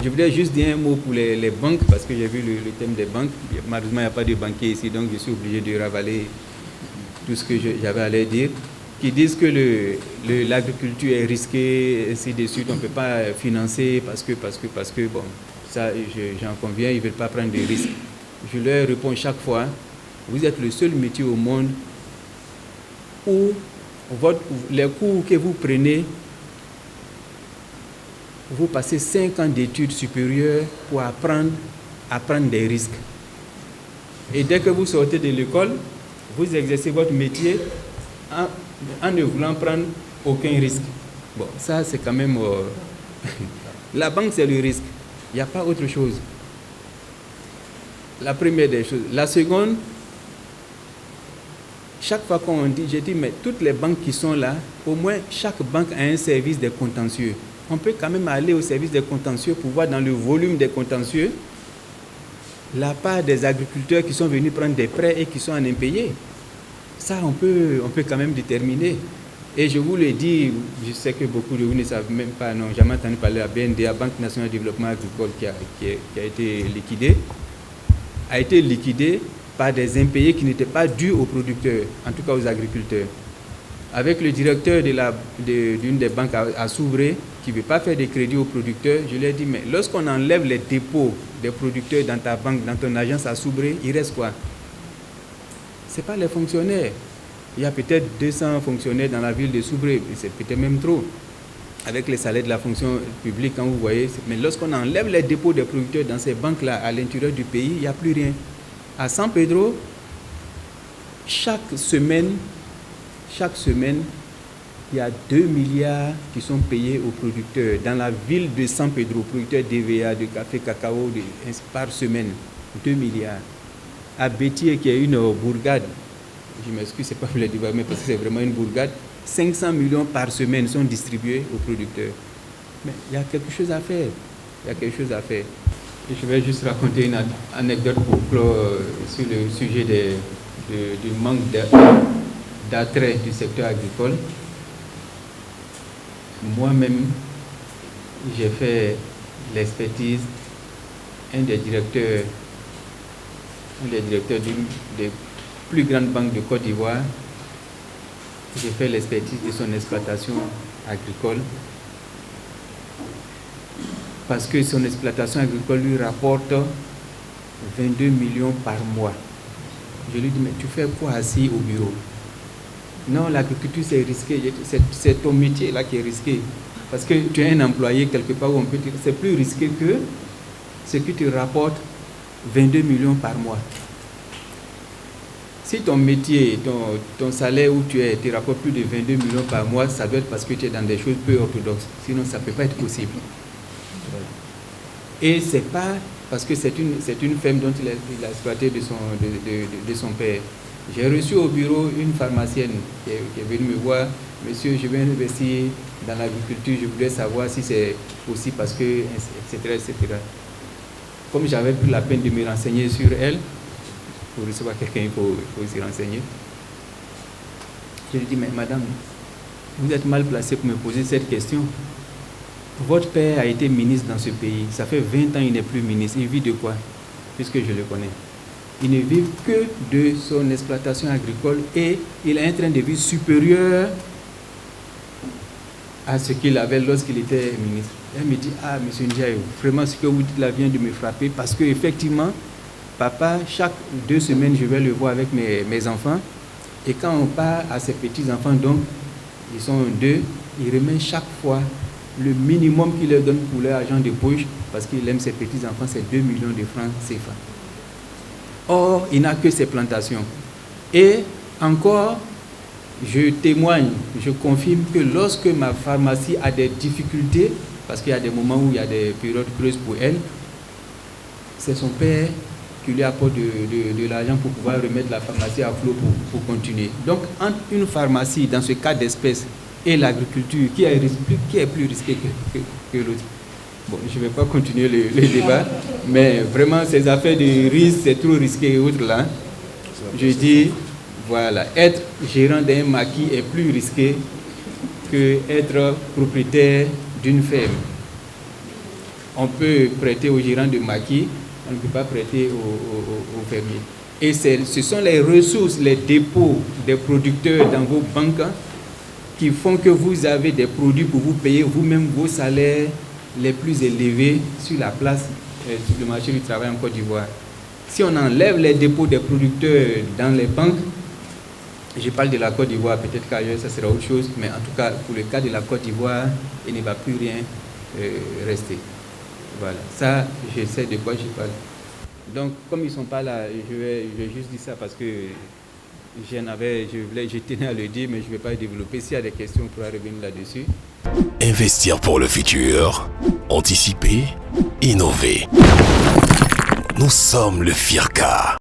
je voudrais juste dire un mot pour les banques, parce que j'ai vu le thème des banques. Malheureusement, il n'y a pas de banquier ici, donc je suis obligé de ravaler tout ce que j'avais à leur dire, qui disent que l'agriculture est risquée, ainsi de suite, on ne peut pas financer parce que, bon, ça, j'en conviens, ils ne veulent pas prendre des risques. Je leur réponds chaque fois, vous êtes le seul métier au monde où les cours que vous prenez, vous passez 5 ans d'études supérieures pour apprendre à prendre des risques. Et dès que vous sortez de l'école, vous exercez votre métier en ne voulant prendre aucun risque. Bon, ça c'est quand même... La banque, c'est le risque. Il n'y a pas autre chose. La première des choses. La seconde, chaque fois qu'on dit, j'ai dit, mais toutes les banques qui sont là, au moins chaque banque a un service des contentieux. On peut quand même aller au service des contentieux pour voir dans le volume des contentieux la part des agriculteurs qui sont venus prendre des prêts et qui sont en impayés. Ça, on peut quand même déterminer. Et je vous le dis, je sais que beaucoup de vous ne savent même pas, n'ont jamais entendu parler de la BNDA, Banque nationale de développement agricole, qui a été liquidée, a été liquidée par des impayés qui n'étaient pas dus aux producteurs, en tout cas aux agriculteurs. Avec le directeur d'une des banques à Soubré, qui ne veut pas faire des crédits aux producteurs, je lui ai dit, mais lorsqu'on enlève les dépôts des producteurs dans ta banque, dans ton agence à Soubré, il reste quoi? Ce n'est pas les fonctionnaires. Il y a peut-être 200 fonctionnaires dans la ville de Soubré, c'est peut-être même trop, avec les salaires de la fonction publique, quand vous voyez. Mais lorsqu'on enlève les dépôts des producteurs dans ces banques-là à l'intérieur du pays, il n'y a plus rien. À San Pedro, chaque semaine, il y a 2 milliards qui sont payés aux producteurs. Dans la ville de San Pedro, producteurs d'EVA, de café, cacao, par semaine, 2 milliards. À Bétier, qui est une bourgade, je m'excuse, ce n'est pas pour le débat, mais parce que c'est vraiment une bourgade, 500 millions par semaine sont distribués aux producteurs. Mais il y a quelque chose à faire. Et je vais juste raconter une anecdote pour clore sur le sujet du manque d'attrait du secteur agricole. Moi-même, j'ai fait l'expertise, un des directeurs d'une des plus grandes banques de Côte d'Ivoire. J'ai fait l'expertise de son exploitation agricole parce que son exploitation agricole lui rapporte 22 millions par mois. Je lui dis, mais tu fais quoi assis au bureau? Non, l'agriculture c'est risqué, c'est ton métier là qui est risqué. Parce que tu es un employé quelque part où on peut dire c'est plus risqué que ce qui te rapporte 22 millions par mois. Si ton métier, ton salaire où tu es, te rapporte plus de 22 millions par mois, ça doit être parce que tu es dans des choses peu orthodoxes. Sinon, ça ne peut pas être possible. Et ce n'est pas parce que c'est une ferme dont il a exploité de son père. J'ai reçu au bureau une pharmacienne qui est venue me voir. Monsieur, je viens investir dans l'agriculture, je voudrais savoir si c'est aussi parce que, etc., etc. Comme j'avais pris la peine de me renseigner sur elle, pour recevoir quelqu'un, il faut s'y renseigner. Je lui dis, mais madame, vous êtes mal placée pour me poser cette question. Votre père a été ministre dans ce pays. Ça fait 20 ans qu'il n'est plus ministre. Il vit de quoi? Puisque je le connais. Il ne vit que de son exploitation agricole et il a un train de vie supérieur à ce qu'il avait lorsqu'il était ministre. Elle me dit, ah, monsieur Ndiaye, vraiment ce que vous dites là vient de me frapper parce qu'effectivement, papa, chaque 2 semaines, je vais le voir avec mes enfants. Et quand on part à ses petits-enfants, donc, ils sont 2, il remet chaque fois le minimum qu'il leur donne pour leur argent de poche, parce qu'il aime ses petits-enfants, c'est 2 millions de francs CFA. Or, il n'a que ses plantations. Et encore, je témoigne, je confirme que lorsque ma pharmacie a des difficultés, parce qu'il y a des moments où il y a des périodes creuses pour elle, c'est son père qui lui apporte de l'argent pour pouvoir remettre la pharmacie à flot pour continuer. Donc, entre une pharmacie, dans ce cas d'espèce, et l'agriculture, qui est plus risqué que l'autre? Bon, je ne vais pas continuer le débat, mais vraiment, ces affaires de risque, c'est trop risqué et autres là. Je dis, voilà, être gérant d'un maquis est plus risqué que être propriétaire d'une ferme. On peut prêter au gérant de maquis, on ne peut pas prêter au fermier. Et ce sont les ressources, les dépôts des producteurs dans vos banques qui font que vous avez des produits pour vous payer vous-même vos salaires les plus élevés sur la place, sur le marché du travail en Côte d'Ivoire. Si on enlève les dépôts des producteurs dans les banques, je parle de la Côte d'Ivoire, peut-être qu'ailleurs ça sera autre chose, mais en tout cas pour le cas de la Côte d'Ivoire, il ne va plus rien rester. Voilà, ça je sais de quoi je parle. Donc comme ils ne sont pas là, je vais juste dire ça parce que je tenais à le dire, mais je ne vais pas développer. S'il y a des questions, on pourra revenir là-dessus. Investir pour le futur, anticiper, innover. Nous sommes le FIRCA.